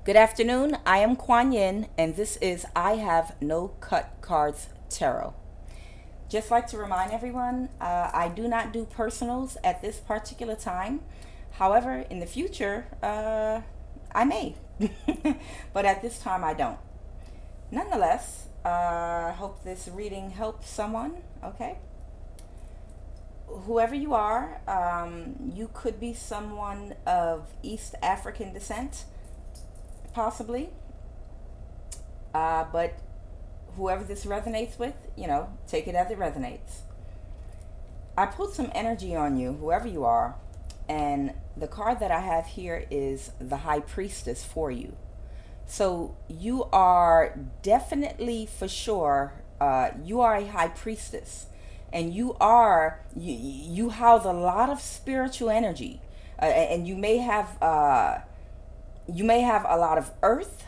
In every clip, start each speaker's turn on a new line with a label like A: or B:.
A: Good afternoon. I am Kuan Yin, and this is I Have No Cut Cards Tarot. Just like to remind everyone, I do not do personals at this particular time. However, in the future, I may, but at this time, I don't. Nonetheless, I hope this reading helps someone. Okay. Whoever you are, you could be someone of East African descent, possibly. But whoever this resonates with, take it as it resonates. I pulled some energy on you, whoever you are, and the card that I have here is the High Priestess for you. So you are definitely, for sure, you are a High Priestess, and you house a lot of spiritual energy, and you may have a lot of earth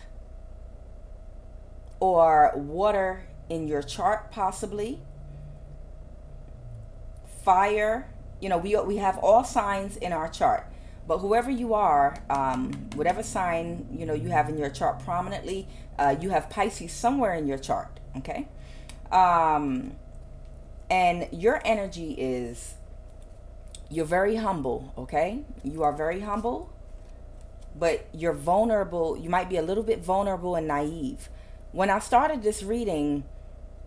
A: or water in your chart, possibly fire. We have all signs in our chart, but whoever you are, whatever sign you have in your chart prominently, you have Pisces somewhere in your chart. Okay. And your energy is, you're very humble. Okay, you are very humble, but you're vulnerable. You might be a little bit vulnerable and naive. When I started this reading,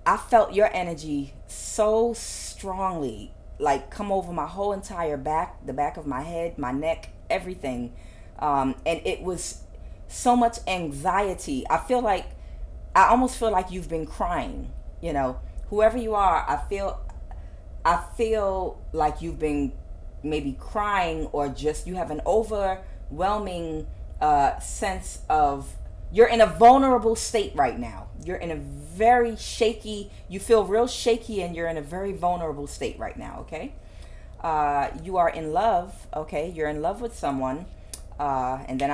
A: I felt your energy so strongly, like come over my whole entire back, the back of my head, my neck, everything. And it was so much anxiety. I almost feel like you've been crying. Whoever you are, I feel like you've been maybe crying, or just you have an overwhelming sense of, you're in a vulnerable state right now. You're in a very shaky, you feel real shaky, and you're in a very vulnerable state right now. Okay. You are in love. Okay. You're in love with someone. And then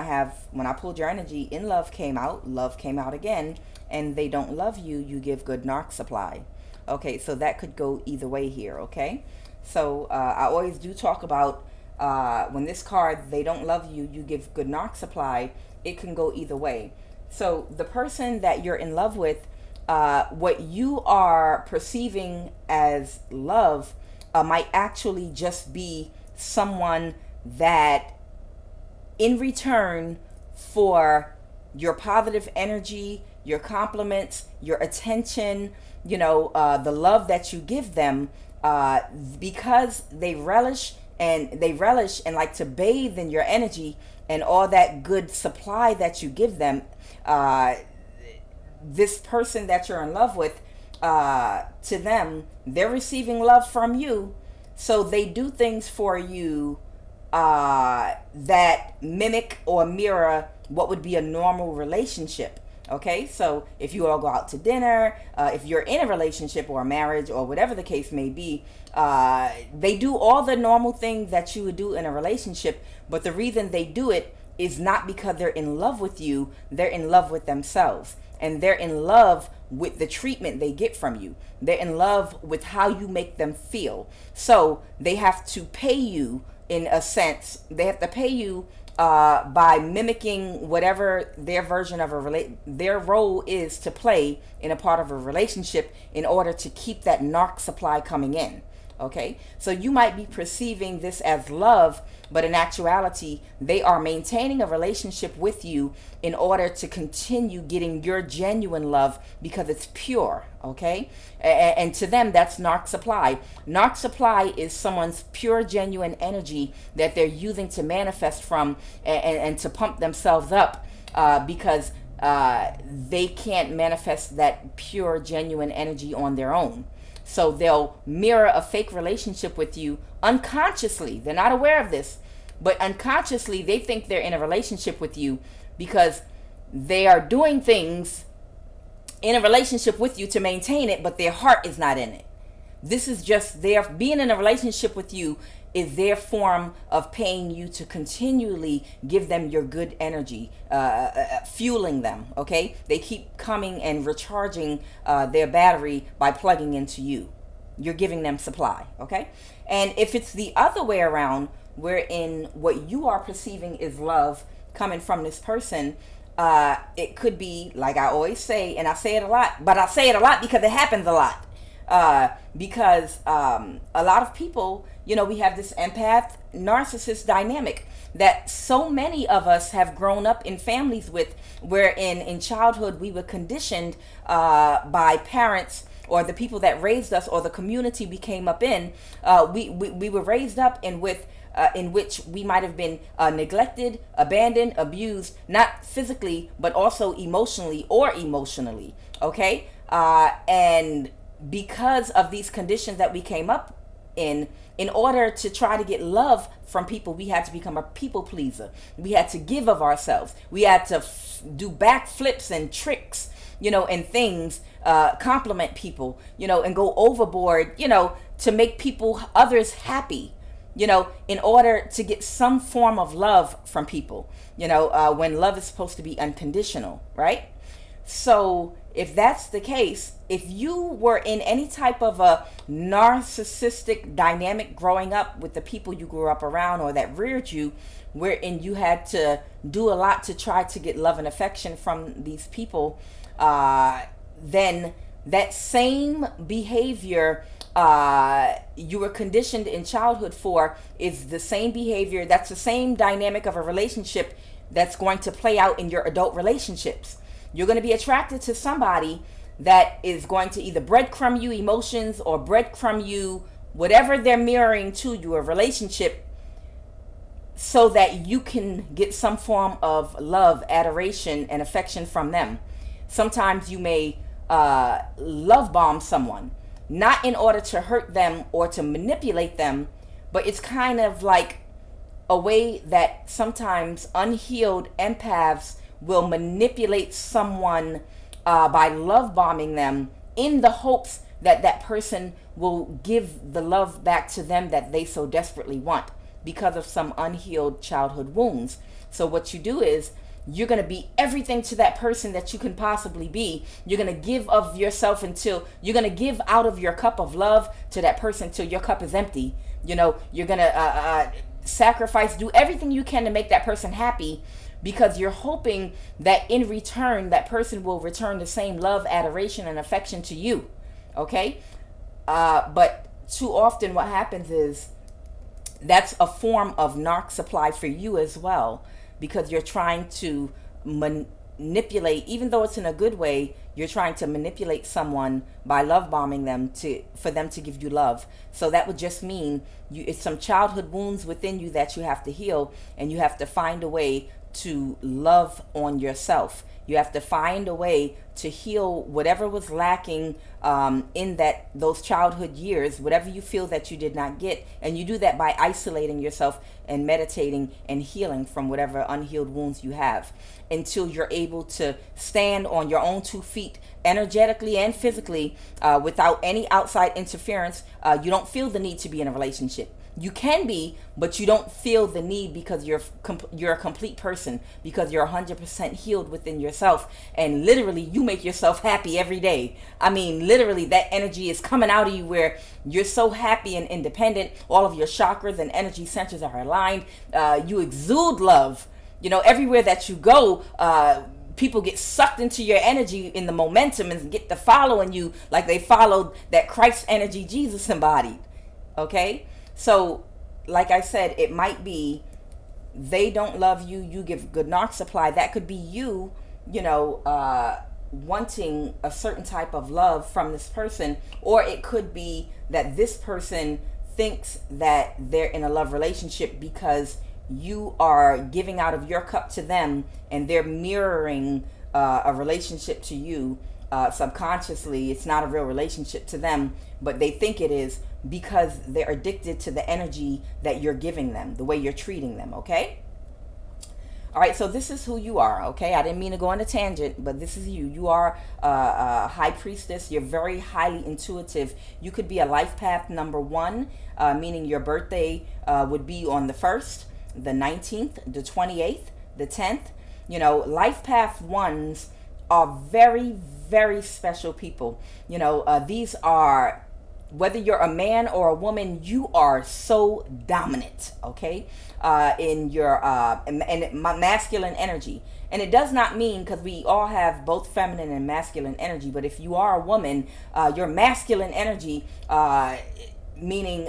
A: when I pulled your energy, in love came out again, and they don't love you, you give good narc supply. Okay. So that could go either way here. Okay. So I always do talk about, when this card, they don't love you, you give good narc supply, it can go either way. So the person that you're in love with, what you are perceiving as love, might actually just be someone that, in return for your positive energy, your compliments, your attention, the love that you give them, because they relish and like to bathe in your energy and all that good supply that you give them, this person that you're in love with, to them, they're receiving love from you, so they do things for you that mimic or mirror what would be a normal relationship. Okay, so if you all go out to dinner, if you're in a relationship or a marriage or whatever the case may be, they do all the normal things that you would do in a relationship, but the reason they do it is not because they're in love with you, they're in love with themselves. And they're in love with the treatment they get from you. They're in love with how you make them feel. So they have to pay you, in a sense. They have to pay you by mimicking whatever their version of their role is to play in a part of a relationship, in order to keep that narc supply coming in. Okay, so you might be perceiving this as love, but in actuality, they are maintaining a relationship with you in order to continue getting your genuine love, because it's pure. Okay, and to them, that's narc supply. Narc supply is someone's pure, genuine energy that they're using to manifest from, and to pump themselves up, because they can't manifest that pure, genuine energy on their own. So they'll mirror a fake relationship with you unconsciously. They're not aware of this, but unconsciously they think they're in a relationship with you, because they are doing things in a relationship with you to maintain it, but their heart is not in it. This is just their being in a relationship with you is their form of paying you to continually give them your good energy, fueling them. Okay, they keep coming and recharging their battery by plugging into you. You're giving them supply. Okay, and if it's the other way around, wherein what you are perceiving is love coming from this person, It could be, like I always say, and I say it a lot, but I say it a lot because it happens a lot. Because a lot of people, we have this empath narcissist dynamic that so many of us have grown up in families with, wherein in childhood we were conditioned by parents or the people that raised us or the community we came up in. We were raised up in which we might have been neglected, abandoned, abused, not physically, but also emotionally or emotionally. Okay? And because of these conditions that we came up in order to try to get love from people, we had to become a people pleaser. We had to give of ourselves. We had to do backflips and tricks, and things, compliment people, and go overboard, to make others happy, in order to get some form of love from people, when love is supposed to be unconditional, right? So if that's the case, if you were in any type of a narcissistic dynamic growing up with the people you grew up around or that reared you, wherein you had to do a lot to try to get love and affection from these people, then that same behavior you were conditioned in childhood for is the same behavior, that's the same dynamic of a relationship that's going to play out in your adult relationships. You're going to be attracted to somebody that is going to either breadcrumb you emotions or breadcrumb you whatever they're mirroring to you, a relationship, so that you can get some form of love, adoration, and affection from them. Sometimes you may love bomb someone, not in order to hurt them or to manipulate them, but it's kind of like a way that sometimes unhealed empaths will manipulate someone by love bombing them in the hopes that that person will give the love back to them that they so desperately want because of some unhealed childhood wounds. So what you do is you're going to be everything to that person that you can possibly be. You're going to give of yourself until you're going to give out of your cup of love to that person till your cup is empty. You're going to sacrifice, do everything you can to make that person happy, because you're hoping that in return that person will return the same love, adoration, and affection to you. Okay? But too often what happens is that's a form of narc supply for you as well, because you're trying to manipulate, even though it's in a good way, you're trying to manipulate someone by love bombing them for them to give you love. So that would just mean it's some childhood wounds within you that you have to heal, and you have to find a way to love on yourself. You have to find a way to heal whatever was lacking in those childhood years, whatever you feel that you did not get. And you do that by isolating yourself and meditating and healing from whatever unhealed wounds you have, until you're able to stand on your own 2 feet energetically and physically without any outside interference. You don't feel the need to be in a relationship. You can be, but you don't feel the need because you're a complete person, because you're 100% healed within yourself, and literally you make yourself happy every day. I mean, literally that energy is coming out of you where you're so happy and independent. All of your chakras and energy centers are aligned. You exude love. Everywhere that you go, people get sucked into your energy in the momentum and get to following you like they followed that Christ energy Jesus embodied. Okay? So, like I said, it might be they don't love you, you give good narc supply. That could be you, wanting a certain type of love from this person. Or it could be that this person thinks that they're in a love relationship because you are giving out of your cup to them, and they're mirroring a relationship to you subconsciously. It's not a real relationship to them, but they think it is, because they're addicted to the energy that you're giving them, the way you're treating them. Okay? All right, so this is who you are. Okay, I didn't mean to go on a tangent, but this is you. You are a high priestess. You're very highly intuitive. You could be a life path number 1, meaning your birthday would be on the 1st, the 19th, the 28th, the 10th. Life path 1s are very, very special people. These are whether you're a man or a woman, you are so dominant, okay, in your masculine energy. And it does not mean, because we all have both feminine and masculine energy, but if you are a woman, your masculine energy, meaning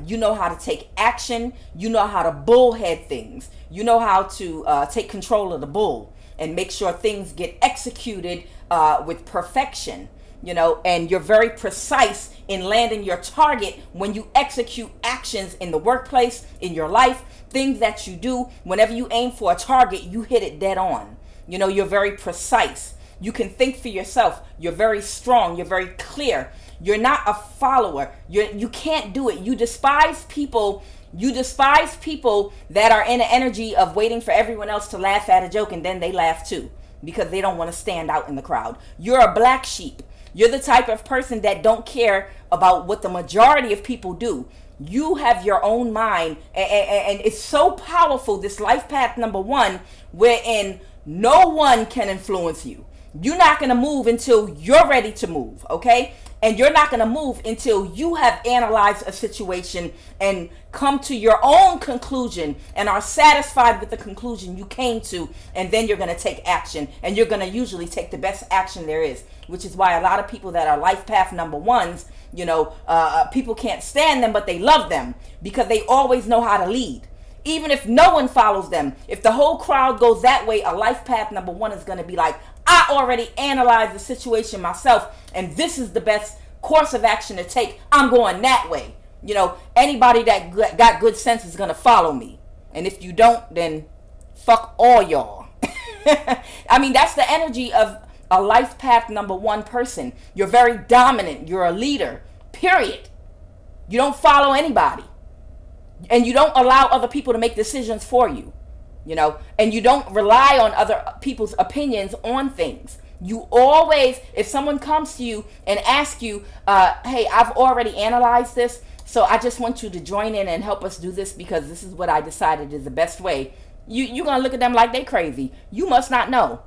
A: you know how to take action, you know how to bullhead things, you know how to take control of the bull and make sure things get executed with perfection, you know, and you're very precise in landing your target when you execute actions in the workplace, in your life, things that you do. Whenever you aim for a target, you hit it dead on. You know, you're very precise. You can think for yourself. You're very strong. You're very clear. You're not a follower. You can't do it. You despise people. You despise people that are in the energy of waiting for everyone else to laugh at a joke, and then they laugh too because they don't want to stand out in the crowd. You're a black sheep. You're the type of person that don't care about what the majority of people do. You have your own mind, and it's so powerful, this life path number 1, wherein no one can influence you. You're not going to move until you're ready to move, okay? And you're not going to move until you have analyzed a situation and come to your own conclusion and are satisfied with the conclusion you came to, and then you're going to take action, and you're going to usually take the best action there is, which is why a lot of people that are life path number 1s, you know, people can't stand them, but they love them because they always know how to lead. Even if no one follows them, if the whole crowd goes that way, a life path number 1 is going to be like, I already analyzed the situation myself, and this is the best course of action to take. I'm going that way. You know, anybody that got good sense is going to follow me. And if you don't, then fuck all y'all. I mean, that's the energy of a life path number 1 person. You're very dominant. You're a leader, period. You don't follow anybody. And you don't allow other people to make decisions for you, you know, and you don't rely on other people's opinions on things. You always, if someone comes to you and asks you, hey, I've already analyzed this, so I just want you to join in and help us do this because this is what I decided is the best way. You're going to look at them like they crazy. You must not know.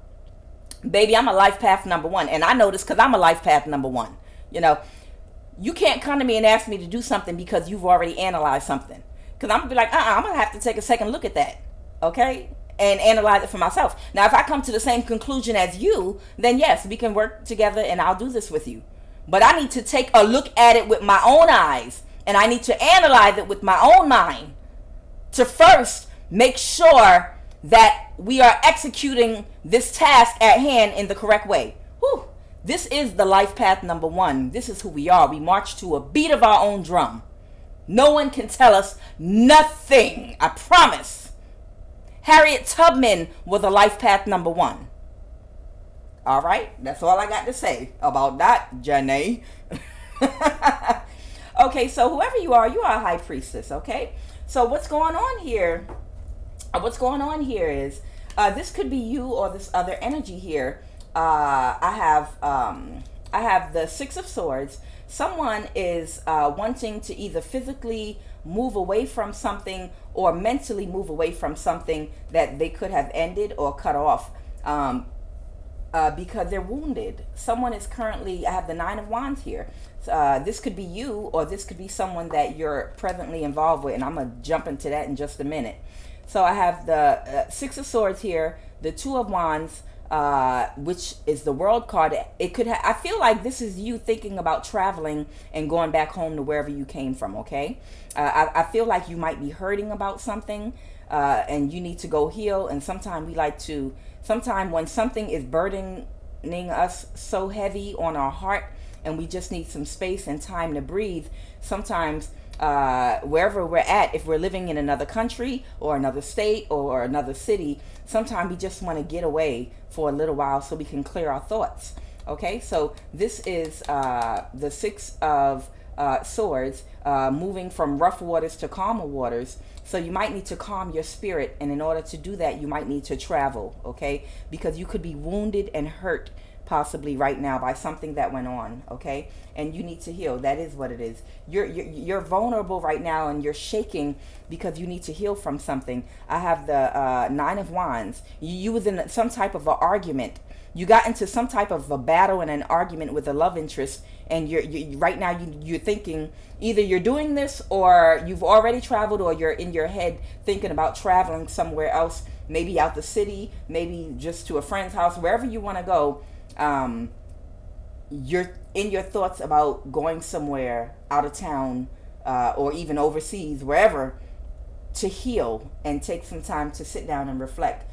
A: Baby, I'm a life path number 1. And I know this because I'm a life path number 1. You know, you can't come to me and ask me to do something because you've already analyzed something. Because I'm going to be like, I'm going to have to take a second look at that. Okay? And analyze it for myself. Now, if I come to the same conclusion as you, then yes, we can work together and I'll do this with you. But I need to take a look at it with my own eyes. And I need to analyze it with my own mind to first make sure that we are executing this task at hand in the correct way. Whew. This is the life path number 1. This is who we are. We march to a beat of our own drum. No one can tell us nothing. I promise. Harriet Tubman was a life path number 1. All right. That's all I got to say about that, Janae. Okay. So whoever you are a high priestess. Okay. So what's going on here? What's going on here is this could be you or this other energy here. I have the 6 of Swords. Someone is wanting to either physically move away from something or mentally move away from something that they could have ended or cut off because they're wounded. Someone is currently, I have the 9 of Wands here. This could be you or this could be someone that you're presently involved with, and I'm going to jump into that in just a minute. So I have the 6 of Swords here, the 2 of Wands, which is the World card. It could I feel like this is you thinking about traveling and going back home to wherever you came from, okay? I feel like you might be hurting about something and you need to go heal. And sometimes when something is burdening us so heavy on our heart and we just need some space and time to breathe, sometimes wherever we're at, if we're living in another country or another state or another city, sometimes we just want to get away for a little while so we can clear our thoughts. Okay, so this is the 6 of Swords, moving from rough waters to calmer waters. So you might need to calm your spirit, and in order to do that, you might need to travel, okay? Because you could be wounded and hurt, possibly right now by something that went on, okay? And you need to heal. That is what it is. You're vulnerable right now, and you're shaking because you need to heal from something. I have the Nine of Wands. You was in some type of an argument. You got into some type of a battle and an argument with a love interest, and you right now you're thinking either you're doing this, or you've already traveled, or you're in your head thinking about traveling somewhere else, maybe out the city, maybe just to a friend's house, wherever you want to go. You're in your thoughts about going somewhere out of town, or even overseas, wherever, to heal and take some time to sit down and reflect.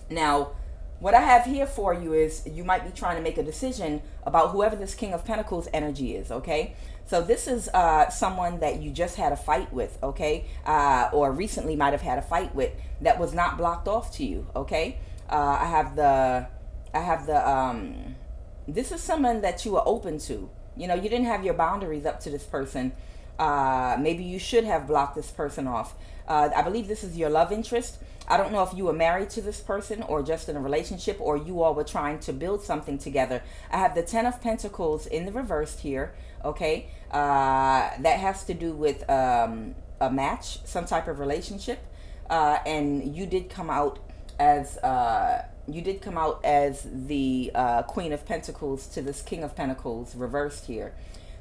A: Now, what I have here for you is you might be trying to make a decision about whoever this King of Pentacles energy is, okay? So this is someone that you just had a fight with, okay? Or recently might have had a fight with that was not blocked off to you, okay? This is someone that you are open to. You know, you didn't have your boundaries up to this person. Maybe you should have blocked this person off. I believe this is your love interest. I don't know if you were married to this person or just in a relationship, or you all were trying to build something together. I have the Ten of Pentacles in the reverse here, okay? That has to do with a match, some type of relationship. And you did come out as the Queen of Pentacles to this King of Pentacles reversed here.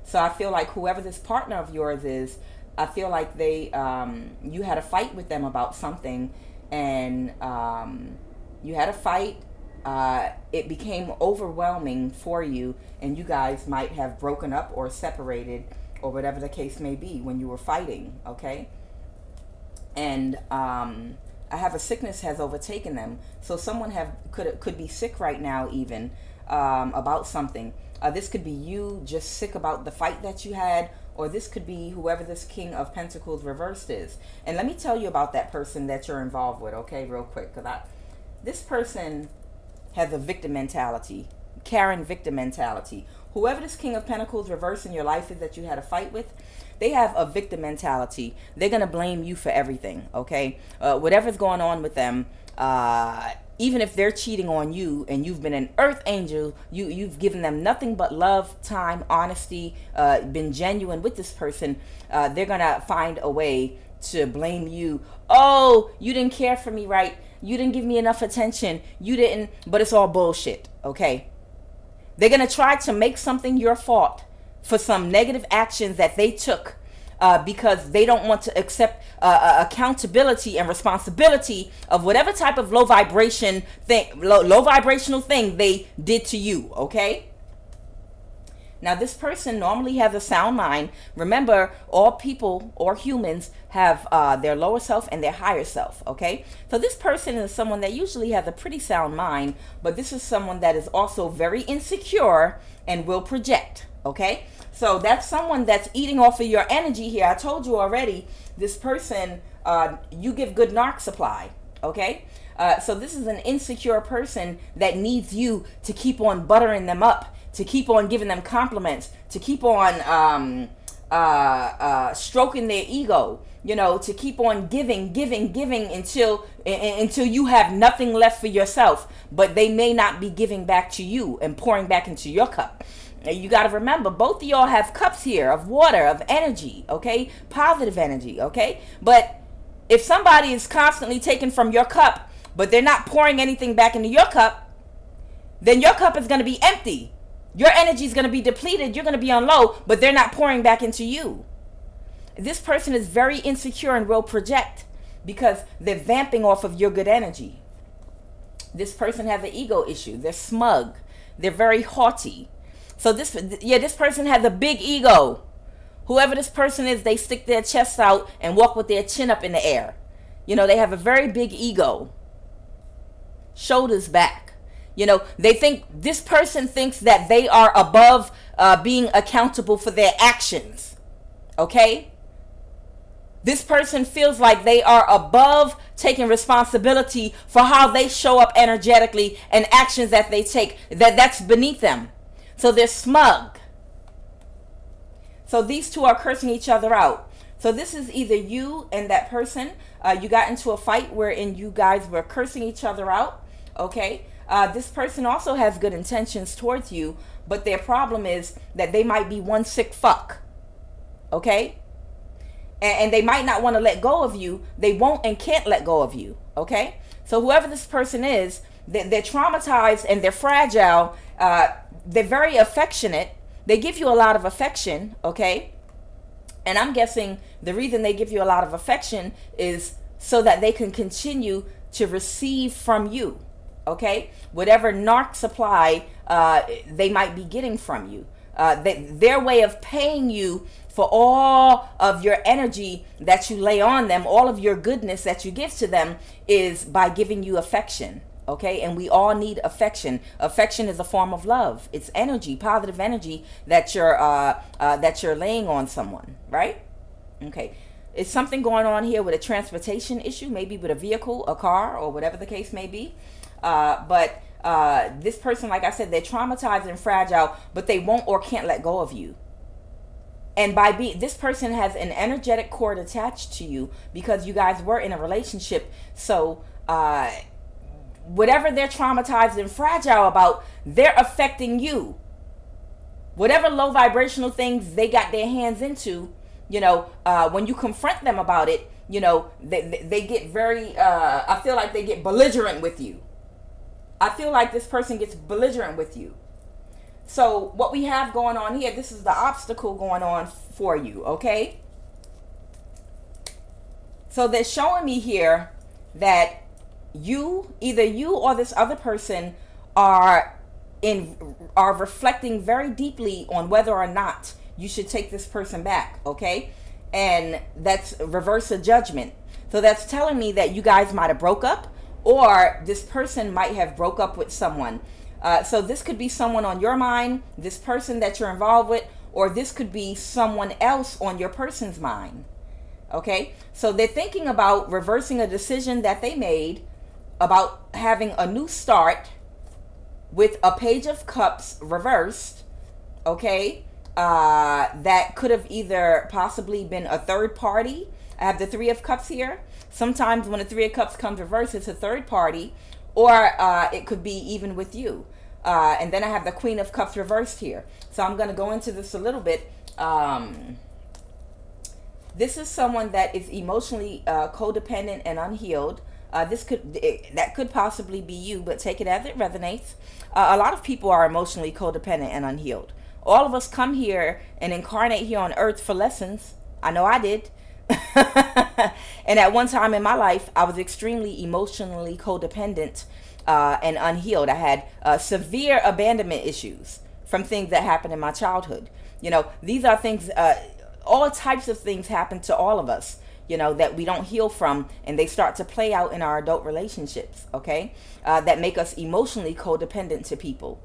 A: So I feel like whoever this partner of yours is, I feel like you had a fight with them about something, and you had a fight. It became overwhelming for you, and you guys might have broken up or separated, or whatever the case may be when you were fighting, okay? And I have a sickness has overtaken them. So someone could be sick right now even about something. This could be you just sick about the fight that you had, or this could be whoever this King of Pentacles reversed is. And let me tell you about that person that you're involved with, okay, real quick. This person has a victim mentality, Karen victim mentality. Whoever this King of Pentacles reversed in your life is that you had a fight with, they have a victim mentality. They're going to blame you for everything, okay? Whatever's going on with them, even if they're cheating on you and you've been an earth angel, you've given them nothing but love, time, honesty, been genuine with this person, they're going to find a way to blame you. Oh, you didn't care for me right. You didn't give me enough attention. You didn't, but it's all bullshit, okay? They're going to try to make something your fault for some negative actions that they took, because they don't want to accept accountability and responsibility of whatever type of low vibrational thing they did to you, okay? Now, this person normally has a sound mind. Remember, all people or humans have their lower self and their higher self, okay? So this person is someone that usually has a pretty sound mind, but this is someone that is also very insecure and will project, okay? So that's someone that's eating off of your energy here. I told you already, this person, you give good narc supply, okay? So this is an insecure person that needs you to keep on buttering them up, to keep on giving them compliments, to keep on stroking their ego, you know, to keep on giving until you have nothing left for yourself. But they may not be giving back to you and pouring back into your cup. You got to remember, both of y'all have cups here of water, of energy, okay? Positive energy, okay? But if somebody is constantly taking from your cup, but they're not pouring anything back into your cup, then your cup is going to be empty. Your energy is going to be depleted. You're going to be on low, but they're not pouring back into you. This person is very insecure and will project because they're vamping off of your good energy. This person has an ego issue. They're smug. They're very haughty. So this person has a big ego. Whoever this person is, they stick their chest out and walk with their chin up in the air. You know, they have a very big ego. Shoulders back. You know, this person thinks that they are above being accountable for their actions. Okay? This person feels like they are above taking responsibility for how they show up energetically and actions that they take. That's beneath them. So they're smug. So these two are cursing each other out. So this is either you and that person. You got into a fight wherein you guys were cursing each other out. Okay. this person also has good intentions towards you, but their problem is that they might be one sick fuck. Okay? And they might not want to let go of you. They won't and can't let go of you. Okay? So whoever this person is, they're traumatized and they're fragile. They're very affectionate. They give you a lot of affection. Okay? And I'm guessing the reason they give you a lot of affection is so that they can continue to receive from you. Okay? Whatever narc supply they might be getting from you. Their way of paying you for all of your energy that you lay on them, all of your goodness that you give to them, is by giving you affection. Okay? And we all need affection. Affection is a form of love. It's energy, positive energy that you're laying on someone, right? Okay. Is something going on here with a transportation issue, maybe with a vehicle, a car, or whatever the case may be? But this person, like I said, they're traumatized and fragile, but they won't or can't let go of you. And this person has an energetic cord attached to you because you guys were in a relationship. So whatever they're traumatized and fragile about, they're affecting you. Whatever low vibrational things they got their hands into, when you confront them about it, they get very, I feel like they get belligerent with you. I feel like this person gets belligerent with you. So what we have going on here, this is the obstacle going on for you, okay? So they're showing me here that either you or this other person are reflecting very deeply on whether or not you should take this person back, okay? And that's reverse of judgment. So that's telling me that you guys might have broke up, or this person might have broke up with someone. So this could be someone on your mind, this person that you're involved with, or this could be someone else on your person's mind. Okay? So they're thinking about reversing a decision that they made about having a new start with a Page of Cups reversed. Okay? That could have either possibly been a third party. I have the Three of Cups here. Sometimes when the Three of Cups comes reversed, it's a third party. Or it could be even with you. And then I have the Queen of Cups reversed here. So I'm going to go into this a little bit. This is someone that is emotionally codependent and unhealed. That could possibly be you, but take it as it resonates. A lot of people are emotionally codependent and unhealed. All of us come here and incarnate here on earth for lessons. I know I did. And at one time in my life, I was extremely emotionally codependent and unhealed. I had severe abandonment issues from things that happened in my childhood. These are things, all types of things happen to all of us, that we don't heal from, and they start to play out in our adult relationships, okay? That make us emotionally codependent to people,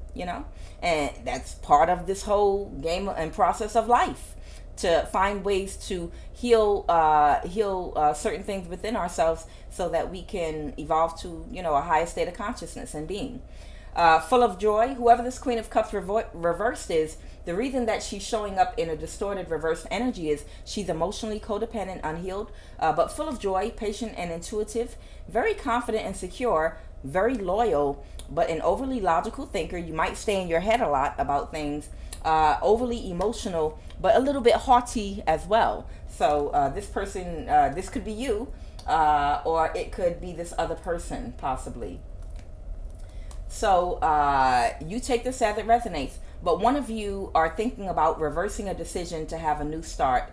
A: and that's part of this whole game and process of life, to find ways to heal certain things within ourselves so that we can evolve to, a higher state of consciousness and being. Full of joy, whoever this Queen of Cups reversed is, the reason that she's showing up in a distorted reversed energy is she's emotionally codependent, unhealed, but full of joy, patient and intuitive, very confident and secure, very loyal, but an overly logical thinker. You might stay in your head a lot about things, overly emotional, but a little bit haughty as well. So this person, this could be you, or it could be this other person, possibly. So you take this as it resonates. But one of you are thinking about reversing a decision to have a new start,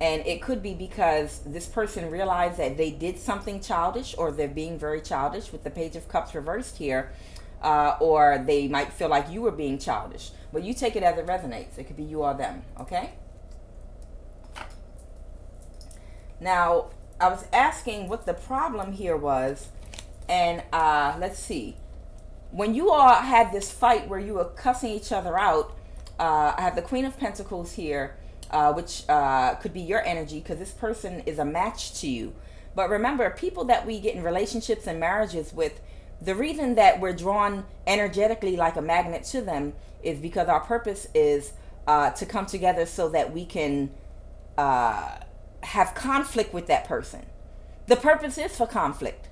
A: And it could be because this person realized that they did something childish, or they're being very childish with the Page of Cups reversed here. Or they might feel like you were being childish. But you take it as it resonates. It could be you or them, okay? Now, I was asking what the problem here was. And let's see. When you all had this fight where you were cussing each other out, I have the Queen of Pentacles here, which could be your energy, because this person is a match to you. But remember, people that we get in relationships and marriages with, the reason that we're drawn energetically like a magnet to them is because our purpose is to come together so that we can have conflict with that person. The purpose is for conflict.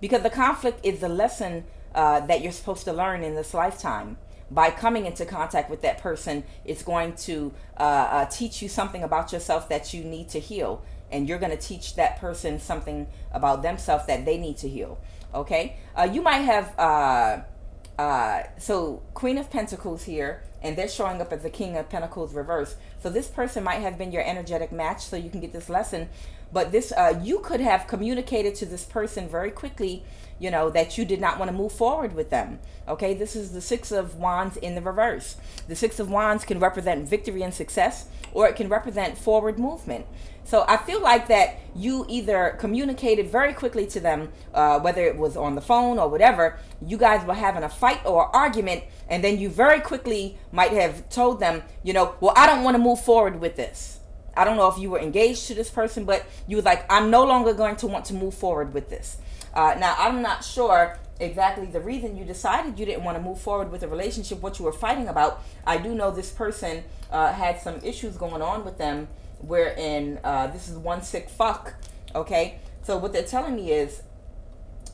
A: because the conflict is the lesson that you're supposed to learn in this lifetime. By coming into contact with that person, it's going to teach you something about yourself that you need to heal, and you're going to teach that person something about themselves that they need to heal. Okay, you might have so Queen of Pentacles here, and they're showing up as the King of Pentacles reverse. So this person might have been your energetic match, so you can get this lesson. But this you could have communicated to this person very quickly, you know, that you did not want to move forward with them. Okay, this is the Six of Wands in the reverse. The Six of Wands can represent victory and success, or it can represent forward movement. So I feel like that you either communicated very quickly to them, whether it was on the phone or whatever. You guys were having a fight or argument, and then you very quickly might have told them, you know, well, I don't want to move forward with this. I don't know if you were engaged to this person, but you were like, I'm no longer going to want to move forward with this. Now, I'm not sure exactly the reason you decided you didn't want to move forward with a relationship, what you were fighting about. I do know this person had some issues going on with them, wherein this is one sick fuck. Okay, so what they're telling me is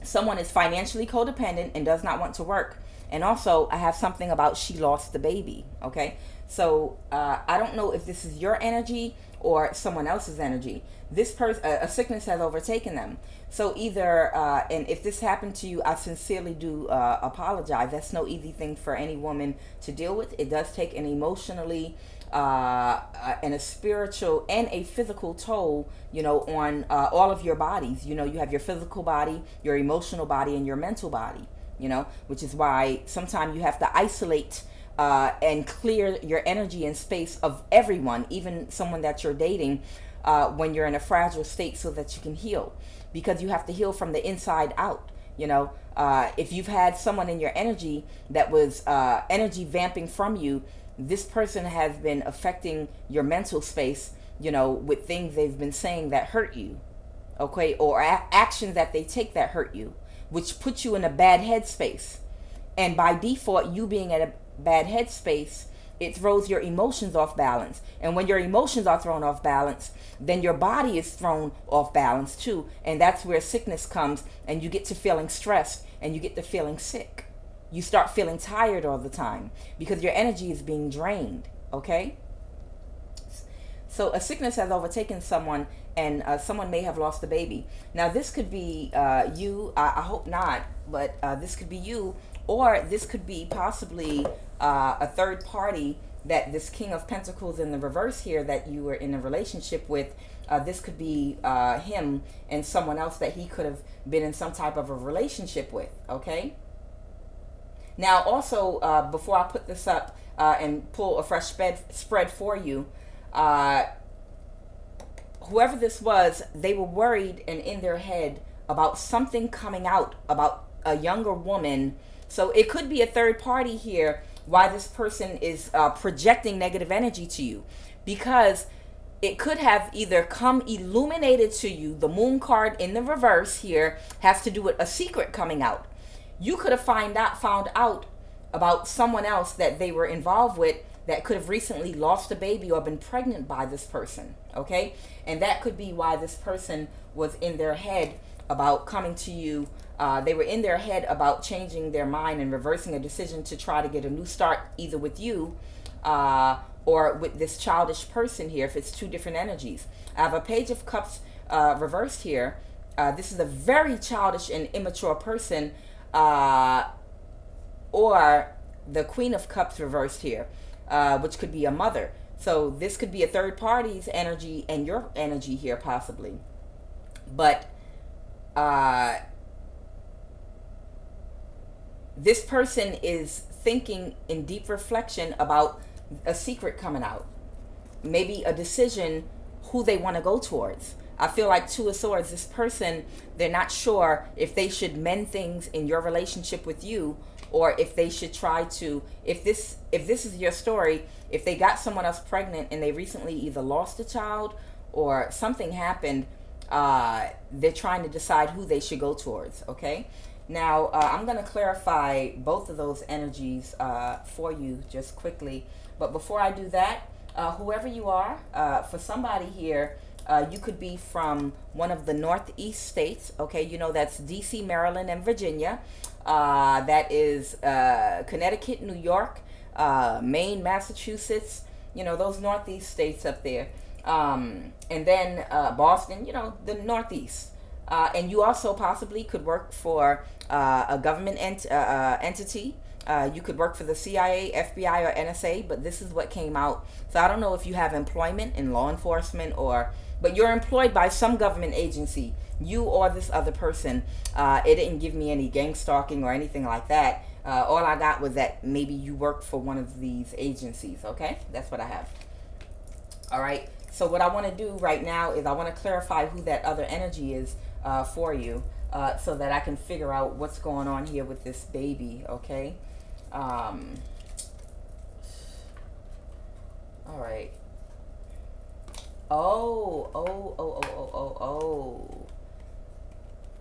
A: someone is financially codependent and does not want to work. And also, I have something about she lost the baby. Okay, so I don't know if this is your energy or someone else's energy. This person, a sickness has overtaken them. So either, and if this happened to you, I sincerely do apologize. That's no easy thing for any woman to deal with. It does take an emotionally and a spiritual and a physical toll, you know, on all of your bodies. You know, you have your physical body, your emotional body, and your mental body, you know, which is why sometimes you have to isolate and clear your energy and space of everyone, even someone that you're dating, when you're in a fragile state, so that you can heal, because you have to heal from the inside out. You know, if you've had someone in your energy that was energy vamping from you, this person has been affecting your mental space, you know, with things they've been saying that hurt you, okay, or actions that they take that hurt you, which puts you in a bad headspace. And by default, you being at a bad headspace, it throws your emotions off balance. And when your emotions are thrown off balance, then your body is thrown off balance too. And that's where sickness comes, and you get to feeling stressed, and you get to feeling sick. You start feeling tired all the time because your energy is being drained, okay? So a sickness has overtaken someone, and someone may have lost a baby. Now, this could be you. I hope not, but this could be you, or this could be possibly a third party that this King of Pentacles in the reverse here that you were in a relationship with. This could be him and someone else that he could have been in some type of a relationship with, okay? Now, also, before I put this up and pull a fresh spread for you, whoever this was, they were worried and in their head about something coming out about a younger woman. So it could be a third party here why this person is projecting negative energy to you, because it could have either come illuminated to you. The Moon card in the reverse here has to do with a secret coming out. You could have found out about someone else that they were involved with that could have recently lost a baby or been pregnant by this person, okay? And that could be why this person was in their head about coming to you. They were in their head about changing their mind and reversing a decision to try to get a new start, either with you or with this childish person here, if it's two different energies. I have a Page of Cups reversed here. This is a very childish and immature person, or the Queen of Cups reversed here, which could be a mother. So this could be a third party's energy and your energy here possibly. But this person is thinking in deep reflection about a secret coming out. Maybe a decision who they want to go towards. I feel like Two of Swords, this person, they're not sure if they should mend things in your relationship with you, or if they should try to, if this is your story, if they got someone else pregnant and they recently either lost a child or something happened, they're trying to decide who they should go towards, okay? Now, I'm going to clarify both of those energies for you just quickly. But before I do that, whoever you are, for somebody here, You could be from one of the Northeast states. Okay, you know that's DC, Maryland, and Virginia. That is Connecticut, New York, Maine, Massachusetts. You know those Northeast states up there. And then Boston. You know the Northeast. And you also possibly could work for a government entity. You could work for the CIA, FBI, or NSA, but this is what came out. So I don't know if you have employment in law enforcement but you're employed by some government agency, you or this other person. It didn't give me any gang stalking or anything like that. All I got was that maybe you work for one of these agencies, okay? That's what I have. All right. So what I want to do right now is I want to clarify who that other energy is for you, so that I can figure out what's going on here with this baby, okay? All right. Oh.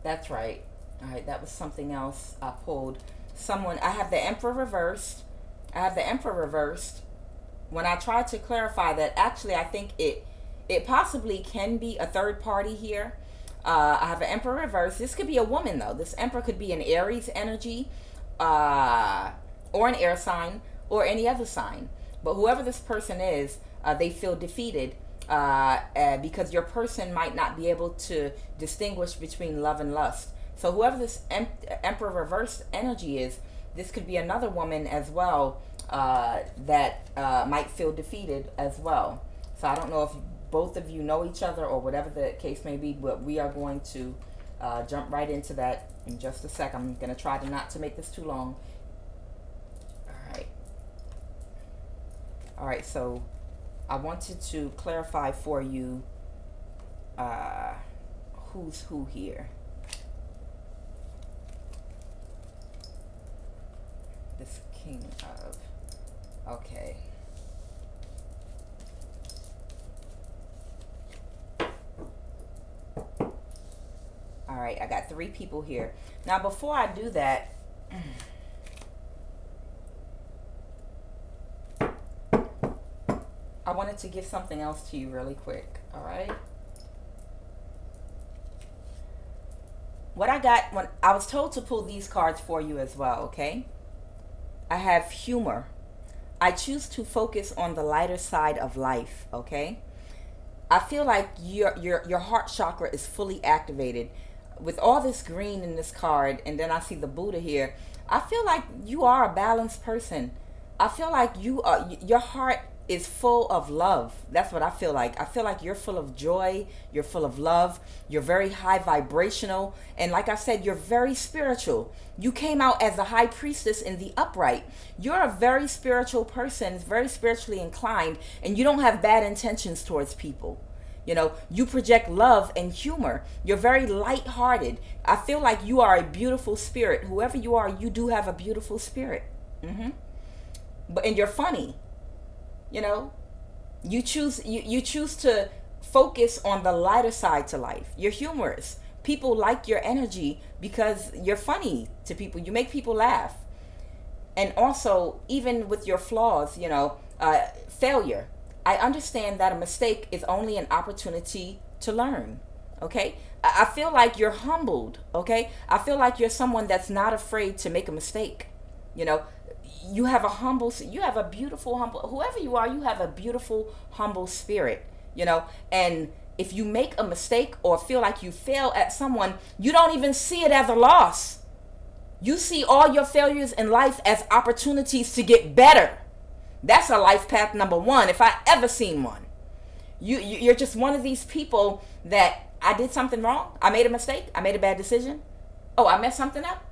A: That's right. All right, that was something else I pulled. I have the Emperor reversed. When I tried to clarify that, actually, I think it possibly can be a third party here. I have an Emperor reversed. This could be a woman, though. This Emperor could be an Aries energy, or an air sign, or any other sign. But whoever this person is, they feel defeated because your person might not be able to distinguish between love and lust. So whoever this Emperor reversed energy is, this could be another woman as well that might feel defeated as well. So I don't know if both of you know each other or whatever the case may be, but we are going to jump right into that in just a sec. I'm going to try not to make this too long. All right, so I wanted to clarify for you who's who here. This King of... Okay. All right, I got 3 people here. Now, before I do that... I wanted to give something else to you really quick, all right? What I got when I was told to pull these cards for you as well, okay? I have humor. I choose to focus on the lighter side of life, okay? I feel like your heart chakra is fully activated. With all this green in this card, and then I see the Buddha here, I feel like you are a balanced person. I feel like your heart is full of love. That's what I feel like. I feel like you're full of joy. You're full of love. You're very high vibrational. And like I said, you're very spiritual. You came out as a high priestess in the upright. You're a very spiritual person, very spiritually inclined, and you don't have bad intentions towards people. You know, you project love and humor. You're very lighthearted. I feel like you are a beautiful spirit. Whoever you are, you do have a beautiful spirit. And you're funny. You know, you choose to focus on the lighter side to life. You're humorous. People like your energy because you're funny to people. You make people laugh. And also, even with your flaws, you know, failure. I understand that a mistake is only an opportunity to learn. Okay? I feel like you're humbled. Okay? I feel like you're someone that's not afraid to make a mistake. You know, you have a beautiful, humble, whoever you are, you have a beautiful, humble spirit, you know, and if you make a mistake or feel like you fail at someone, you don't even see it as a loss. You see all your failures in life as opportunities to get better. That's a life path number 1, if I ever seen one. You're just one of these people that I did something wrong. I made a mistake. I made a bad decision. Oh, I messed something up.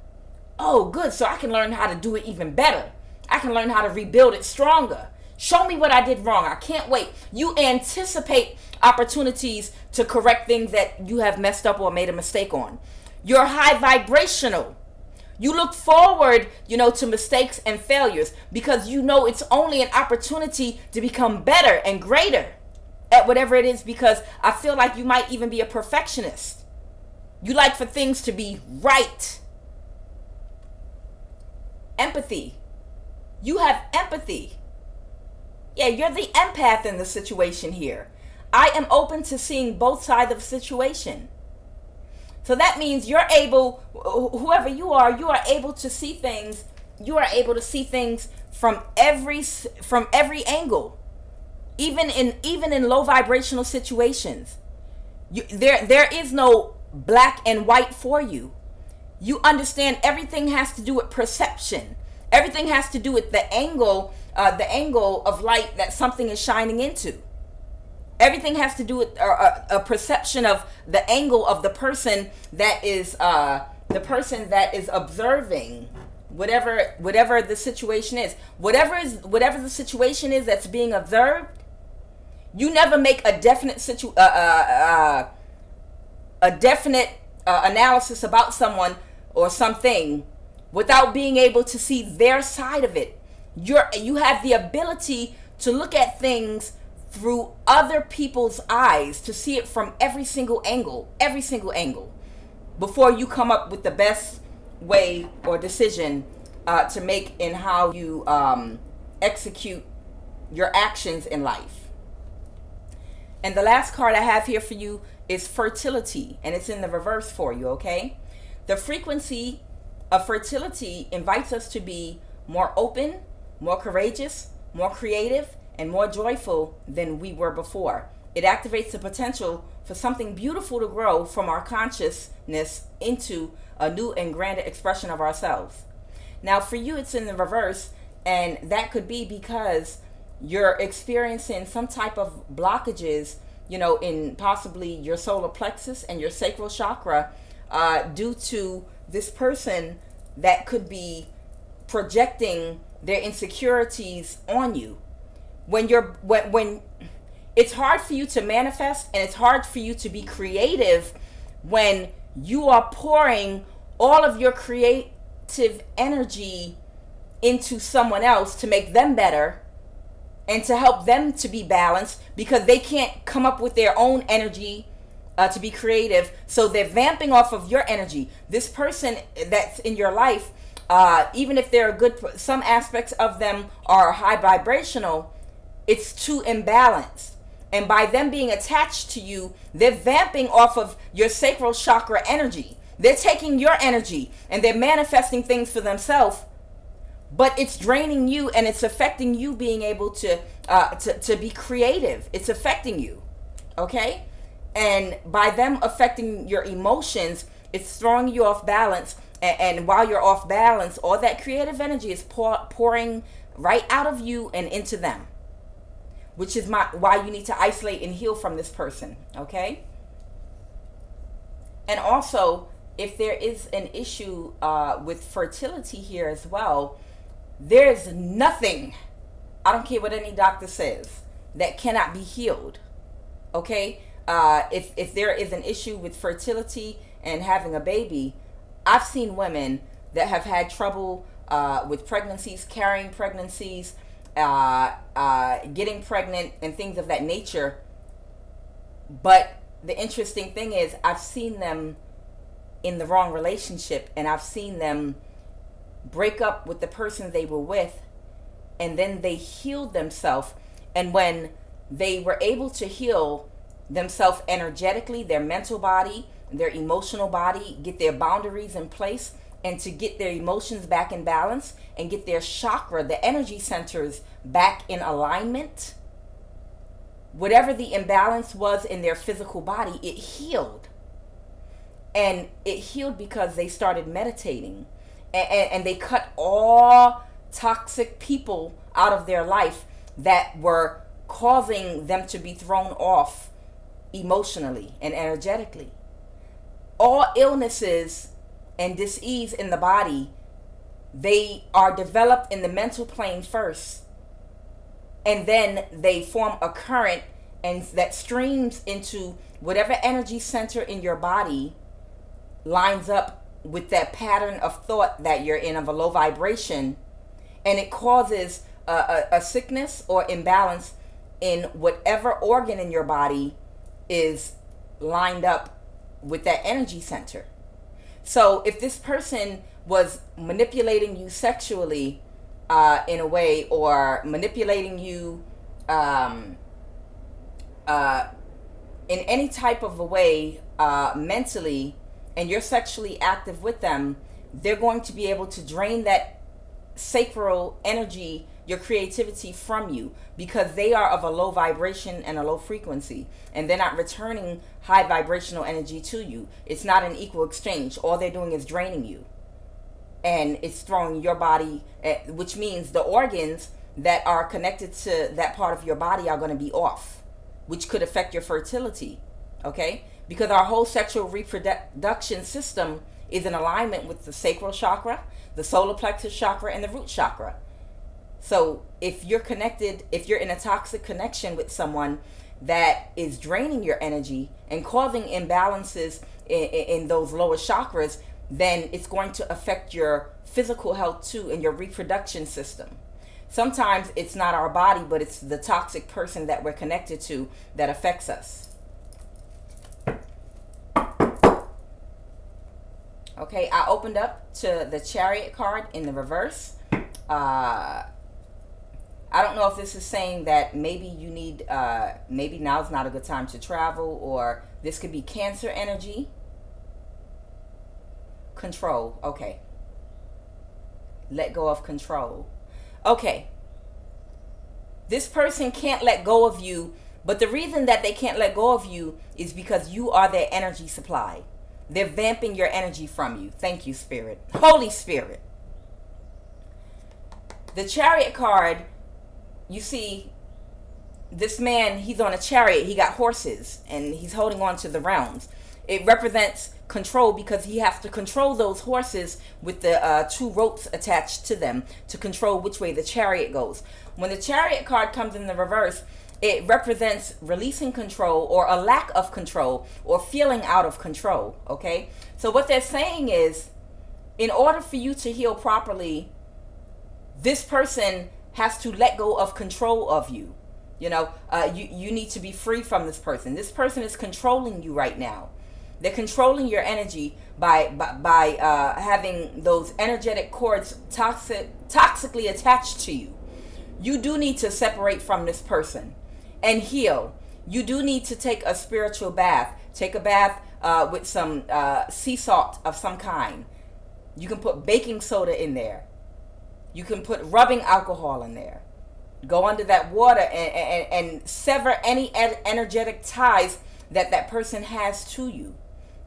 A: Oh, good. So I can learn how to do it even better. I can learn how to rebuild it stronger. Show me what I did wrong. I can't wait. You anticipate opportunities to correct things that you have messed up or made a mistake on. You're high vibrational. You look forward, you know, to mistakes and failures because you know it's only an opportunity to become better and greater at whatever it is, because I feel like you might even be a perfectionist. You like for things to be right. Empathy. You have empathy. Yeah, you're the empath in the situation here. I am open to seeing both sides of a situation. So that means you're able, whoever you are able to see things. You are able to see things from every angle, even in low vibrational situations. There is no black and white for you. You understand everything has to do with perception. Everything has to do with the angle of light that something is shining into. Everything has to do with a perception of the angle of the person that is observing whatever the situation is. Whatever the situation is that's being observed, you never make a definite analysis about someone or something without being able to see their side of it. You have the ability to look at things through other people's eyes, to see it from every single angle, before you come up with the best way or decision to make in how you execute your actions in life. And the last card I have here for you is fertility, and it's in the reverse for you, okay? The frequency of fertility invites us to be more open, more courageous, more creative, and more joyful than we were before. It activates the potential for something beautiful to grow from our consciousness into a new and grander expression of ourselves. Now, for you, it's in the reverse, and that could be because you're experiencing some type of blockages, in possibly your solar plexus and your sacral chakra, due to this person that could be projecting their insecurities on you. When it's hard for you to manifest, and it's hard for you to be creative when you are pouring all of your creative energy into someone else to make them better and to help them to be balanced, because they can't come up with their own energy to be creative. So they're vamping off of your energy. This person that's in your life, even if they're good, some aspects of them are high vibrational, it's too imbalanced. And by them being attached to you, they're vamping off of your sacral chakra energy. They're taking your energy and they're manifesting things for themselves, but it's draining you and it's affecting you being able to be creative. It's affecting you, okay? And by them affecting your emotions, it's throwing you off balance. And while you're off balance, all that creative energy is pouring right out of you and into them, which is why you need to isolate and heal from this person, okay? And also, if there is an issue with fertility here as well, there's nothing, I don't care what any doctor says, that cannot be healed, okay? If there is an issue with fertility and having a baby, I've seen women that have had trouble with pregnancies, carrying pregnancies, getting pregnant and things of that nature. But the interesting thing is, I've seen them in the wrong relationship, and I've seen them break up with the person they were with, and then they healed themselves. And when they were able to heal themselves energetically, their mental body, their emotional body, get their boundaries in place, and to get their emotions back in balance and get their chakra, the energy centers, back in alignment, whatever the imbalance was in their physical body, it healed. And it healed because they started meditating, and they cut all toxic people out of their life that were causing them to be thrown off emotionally and energetically. All illnesses and dis-ease in the body, they are developed in the mental plane first, and then they form a current and that streams into whatever energy center in your body lines up with that pattern of thought that you're in, of a low vibration, and it causes a sickness or imbalance in whatever organ in your body is lined up with that energy center. So if this person was manipulating you sexually in a way, or manipulating you in any type of a way, mentally, and you're sexually active with them, they're going to be able to drain that sacral energy, your creativity from you, because they are of a low vibration and a low frequency, and they're not returning high vibrational energy to you. It's not an equal exchange. All they're doing is draining you, and it's throwing your body, which means the organs that are connected to that part of your body are going to be off, which could affect your fertility. Okay, because our whole sexual reproduction system is in alignment with the sacral chakra, the solar plexus chakra, and the root chakra. So if you're connected, if you're in a toxic connection with someone that is draining your energy and causing imbalances in those lower chakras, then it's going to affect your physical health too, and your reproduction system. Sometimes it's not our body, but it's the toxic person that we're connected to that affects us. Okay, I opened up to the Chariot card in the reverse. I don't know if this is saying that maybe you need, maybe now's not a good time to travel, or this could be Cancer energy. Control. Okay. Let go of control. Okay. This person can't let go of you, but the reason that they can't let go of you is because you are their energy supply. They're vamping your energy from you. Thank you, Spirit. Holy Spirit. The Chariot card, you see, this man, he's on a chariot. He got horses, and he's holding on to the realms. It represents control, because he has to control those horses with the 2 ropes attached to them to control which way the chariot goes. When the Chariot card comes in the reverse, it represents releasing control, or a lack of control, or feeling out of control. Okay, so what they're saying is, in order for you to heal properly, this person has to let go of control of you. You know, you need to be free from this person. This person is controlling you right now. They're controlling your energy by having those energetic cords toxically attached to you. You do need to separate from this person and heal. You do need to take a spiritual bath. Take a bath with some sea salt of some kind. You can put baking soda in there. You can put rubbing alcohol in there. Go under that water and sever any energetic ties that person has to you.